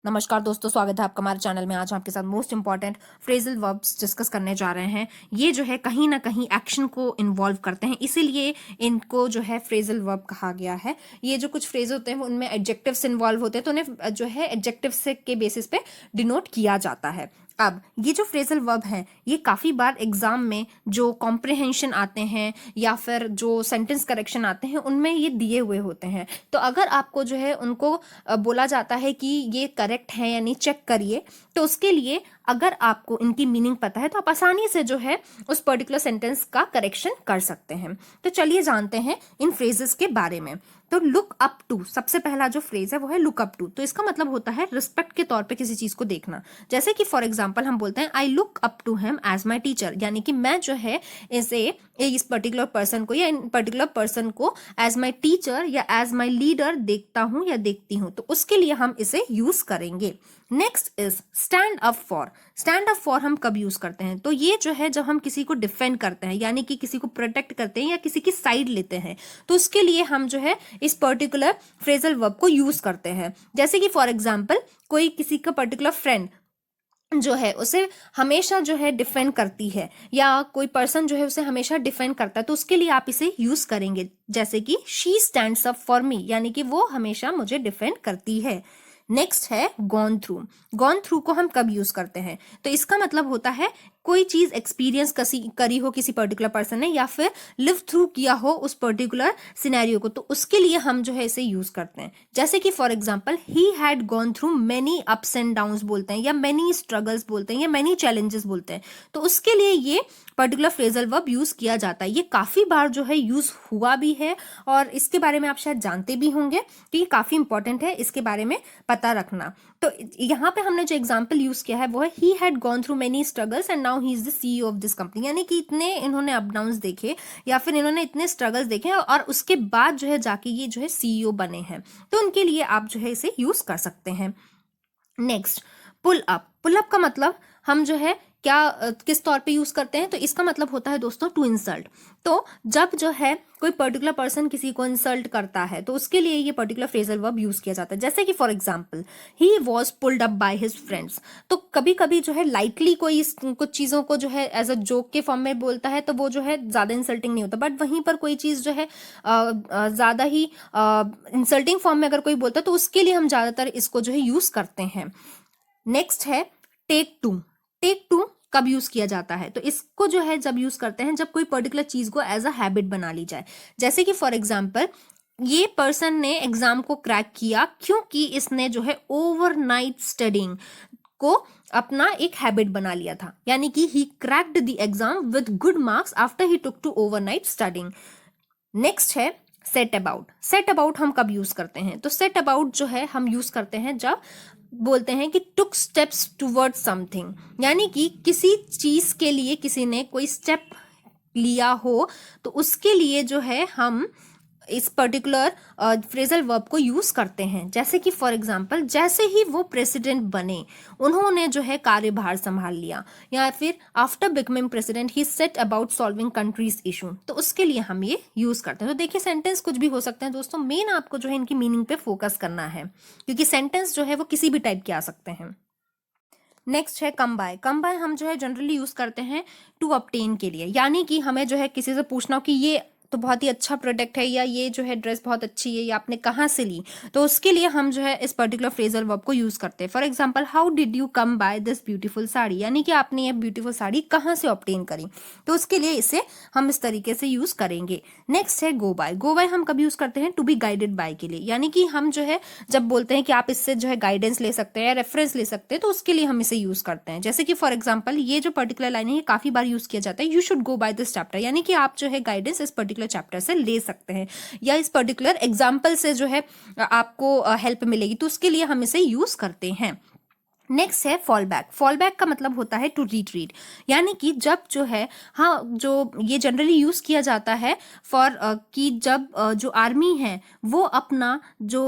नमस्कार दोस्तों, स्वागत है आपका हमारे चैनल में। आज हम आपके साथ most important phrasal verbs discuss करने जा रहे हैं। ये जो है कहीं ना कहीं एक्शन को इन्वॉल्व करते हैं, इसीलिए इनको जो है फ्रेजल वर्ब कहा गया है। ये जो कुछ फ्रेज होते हैं उनमें एडजेक्टिव्स इन्वॉल्व होते हैं, तो उन्हें जो है एडजेक्टिव्स के बेसिस पे डिनोट किया जाता है। अब ये जो फ्रेजल वर्ब है ये काफ़ी बार एग्जाम में जो कॉम्प्रिहेंशन आते हैं या फिर जो सेंटेंस करेक्शन आते हैं उनमें ये दिए हुए होते हैं। तो अगर आपको जो है उनको बोला जाता है कि ये करेक्ट है या नहीं, चेक करिए, तो उसके लिए अगर आपको इनकी मीनिंग पता है तो आप आसानी से जो है उस पर्टिकुलर सेंटेंस का करेक्शन कर सकते हैं। तो चलिए जानते हैं इन फ्रेजेस के बारे में। तो लुक अप टू, सबसे पहला जो फ्रेज है वो है लुक अप टू। तो इसका मतलब होता है रिस्पेक्ट के तौर पे किसी चीज को देखना। जैसे कि फॉर एग्जांपल हम बोलते हैं I look up to him as my teacher, यानी कि मैं जो है इस पर्टिकुलर पर्सन को या इन पर्टिकुलर पर्सन को एज माई टीचर या एज माई लीडर देखता हूं या देखती हूं, तो उसके लिए हम इसे यूज करेंगे। Next is stand up for. Stand up for हम कब यूज करते हैं? तो ये जो है जब हम किसी को डिफेंड करते हैं, यानी कि किसी को प्रोटेक्ट करते हैं या किसी की साइड लेते हैं, तो उसके लिए हम जो है इस पर्टिकुलर फ्रेजल वर्ब को यूज करते हैं। जैसे कि फॉर एग्जाम्पल कोई किसी का पर्टिकुलर फ्रेंड जो है उसे हमेशा जो है डिफेंड करती है, या कोई पर्सन जो है उसे हमेशा डिफेंड करता है, तो उसके लिए आप इसे यूज करेंगे। जैसे कि she stands up for me, यानी कि वो हमेशा मुझे डिफेंड करती है। नेक्स्ट है गॉन थ्रू। गॉन थ्रू को हम कब यूज करते हैं? तो इसका मतलब होता है कोई चीज एक्सपीरियंस करी हो किसी पर्टिकुलर पर्सन ने, या फिर लिव थ्रू किया हो उस पर्टिकुलर सिनेरियो को, तो उसके लिए हम जो है इसे यूज करते हैं। जैसे कि for example he had gone through many ups and downs बोलते हैं, या मेनी स्ट्रगल्स बोलते हैं, या मेनी चैलेंजेस बोलते हैं, तो उसके लिए ये पर्टिकुलर फ्रेजल वर्ब यूज किया जाता है। ये काफी बार जो है यूज हुआ भी है और इसके बारे में आप शायद जानते भी होंगे, तो ये काफी इंपॉर्टेंट है इसके बारे में पता रखना। तो यहाँ पे हमने जो एग्जाम्पल यूज किया है वो है he had gone through many struggles and now he is the CEO of this company, यानी कि इतने इन्होंने अप डाउन्स देखे या फिर इन्होंने इतने स्ट्रगल्स देखे और उसके बाद जो है जाके ये जो है सीईओ बने हैं, तो उनके लिए आप जो है इसे यूज कर सकते हैं। Next pull up. Pull up का मतलब हम जो है किस तौर पे यूज करते हैं? तो इसका मतलब होता है दोस्तों टू इंसल्ट। तो जब जो है कोई पर्टिकुलर पर्सन किसी को इंसल्ट करता है तो उसके लिए ये पर्टिकुलर फ्रेजल वर्ब यूज किया जाता है। जैसे कि for example he was pulled up by his friends. तो कभी कभी जो है लाइटली कोई कुछ चीजों को जो है एज अ जोक के फॉर्म में बोलता है तो वो जो है ज्यादा इंसल्टिंग नहीं होता, बट वहीं पर कोई चीज जो है ज्यादा ही इंसल्टिंग फॉर्म में अगर कोई बोलता है तो उसके लिए हम ज्यादातर इसको जो है यूज करते हैं। नेक्स्ट है टेक टू। टेक टू कब यूज किया जाता है? तो इसको जो है जब यूज करते हैं जब कोई पर्टिकुलर चीज को एज अ हैबिट बना ली जाए। जैसे कि फॉर एग्जाम्पल ये पर्सन ने एग्जाम को क्रैक किया क्योंकि इसने जो है ओवरनाइट स्टडिंग को अपना एक हैबिट बना लिया था, यानी कि he cracked the exam with good marks after he took to overnight studying. Next है सेट अबाउट। सेट अबाउट हम कब यूज करते हैं? तो सेट अबाउट जो है हम यूज करते हैं जब बोलते हैं कि टुक स्टेप्स टुवर्ड्स समथिंग, यानी कि किसी चीज के लिए किसी ने कोई स्टेप लिया हो तो उसके लिए जो है हम इस पर्टिकुलर फ्रेजल वर्ब को यूज करते हैं। जैसे कि फॉर एग्जांपल जैसे ही वो प्रेसिडेंट बने उन्होंने जो है कार्यभार संभाल लिया, या फिर after becoming president he set about solving countries issue, तो उसके लिए हम ये यूज करते हैं। तो देखिए सेंटेंस कुछ भी हो सकते हैं दोस्तों, मेन आपको जो है इनकी मीनिंग पे फोकस करना है, क्योंकि सेंटेंस जो है वो किसी भी टाइप के आ सकते हैं। नेक्स्ट है कम बाय। कम बाय हम जो है जनरली यूज करते हैं टू ऑब्टेन के लिए, यानी कि हमें जो है किसी से पूछना हो कि ये तो बहुत ही अच्छा प्रोडक्ट है, या ये जो है ड्रेस बहुत अच्छी है, या आपने कहाँ से ली, तो उसके लिए हम जो है इस पर्टिकुलर फ्रेजल वर्ब को यूज करते हैं। For example how did you come by this beautiful sari, यानी कि आपने ये ब्यूटीफुल साड़ी कहाँ से ऑब्टेन करी, तो उसके लिए इसे हम इस तरीके से यूज करेंगे। नेक्स्ट है गो बाय। गो बाय हम कब यूज करते हैं? टू बी गाइडेड बाय के लिए, यानी कि हम जो है जब बोलते हैं कि आप इससे जो है गाइडेंस ले सकते हैं या रेफरेंस ले सकते हैं, तो उसके लिए हम इसे यूज करते हैं। जैसे कि फॉर एग्जाम्पल ये जो पर्टिकुलर लाइन है ये काफी बार यूज किया जाता है, you should go by this chapter, यानी कि आप जो है गाइडेंस इस पर्टिकुलर चैप्टर से ले सकते हैं, या इस पर्टिकुलर एग्जाम्पल से जो है आपको हेल्प मिलेगी, तो उसके लिए हम इसे यूज करते हैं। नेक्स्ट है फॉल बैक। फॉल बैक का मतलब होता है टू रिट्रीट, यानी कि जब जो है हाँ जो ये जनरली यूज किया जाता है फॉर कि जब जो आर्मी है वो अपना जो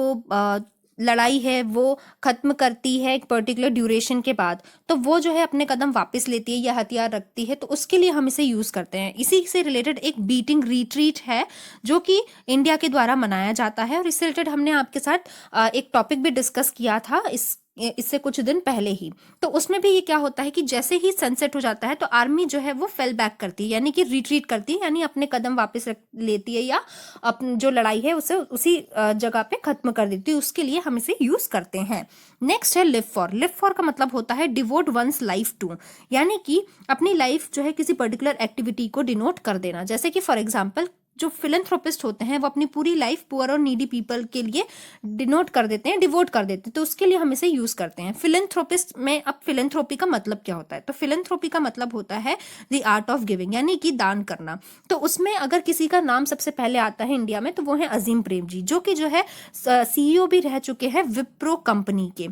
लड़ाई है वो खत्म करती है एक पर्टिकुलर ड्यूरेशन के बाद, तो वो जो है अपने कदम वापस लेती है या हथियार रखती है, तो उसके लिए हम इसे यूज करते हैं। इसी से रिलेटेड एक बीटिंग रिट्रीट है जो कि इंडिया के द्वारा मनाया जाता है, और इससे रिलेटेड हमने आपके साथ एक टॉपिक भी डिस्कस किया था इस इससे कुछ दिन पहले ही। तो उसमें भी ये क्या होता है कि जैसे ही सनसेट हो जाता है तो आर्मी जो है वो फेल बैक करती है, यानी कि रिट्रीट करती है, यानी अपने कदम वापस लेती है या अपनी जो लड़ाई है उसे उसी जगह पे खत्म कर देती है। उसके लिए हम इसे यूज करते हैं। नेक्स्ट है लिव फॉर। लिव फॉर का मतलब होता है डिवोट वंस लाइफ टू, यानी कि अपनी लाइफ जो है किसी पर्टिकुलर एक्टिविटी को डिनोट कर देना। जैसे कि फॉर एग्जाम्पल जो फिलेंथ्रोपिस्ट होते हैं वो अपनी पूरी लाइफ पुअर और नीडी पीपल के लिए डिनोट कर देते हैं, डिवोट कर देते हैं, तो उसके लिए हम इसे यूज करते हैं। फिलेंथ्रोपिस्ट में अब फिलेंथ्रोपी का मतलब क्या होता है, तो फिलेंथ्रोपी का मतलब होता है द आर्ट ऑफ गिविंग, यानी कि दान करना। तो उसमें अगर किसी का नाम सबसे पहले आता है इंडिया में तो वो है अजीम प्रेम जी, जो कि जो है सीईओ भी रह चुके हैं विप्रो कंपनी के।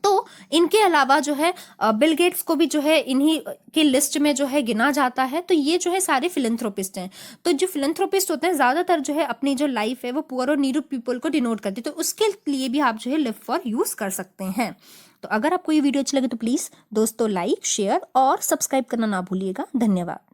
तो इनके अलावा जो है बिल गेट्स को भी जो है इन्हीं की लिस्ट में जो है गिना जाता है। तो ये जो है सारे फिलेंथ्रोपिस्ट हैं। तो जो फिलेंथ्रोपिस्ट होते हैं ज्यादातर जो है अपनी जो लाइफ है वो पुअर और नीडी पीपल को डिनोट करते हैं, तो उसके लिए भी आप जो है लिव फॉर यूज कर सकते हैं। तो अगर आपको ये वीडियो अच्छी लगे तो प्लीज दोस्तों लाइक, शेयर और सब्सक्राइब करना ना भूलिएगा। धन्यवाद।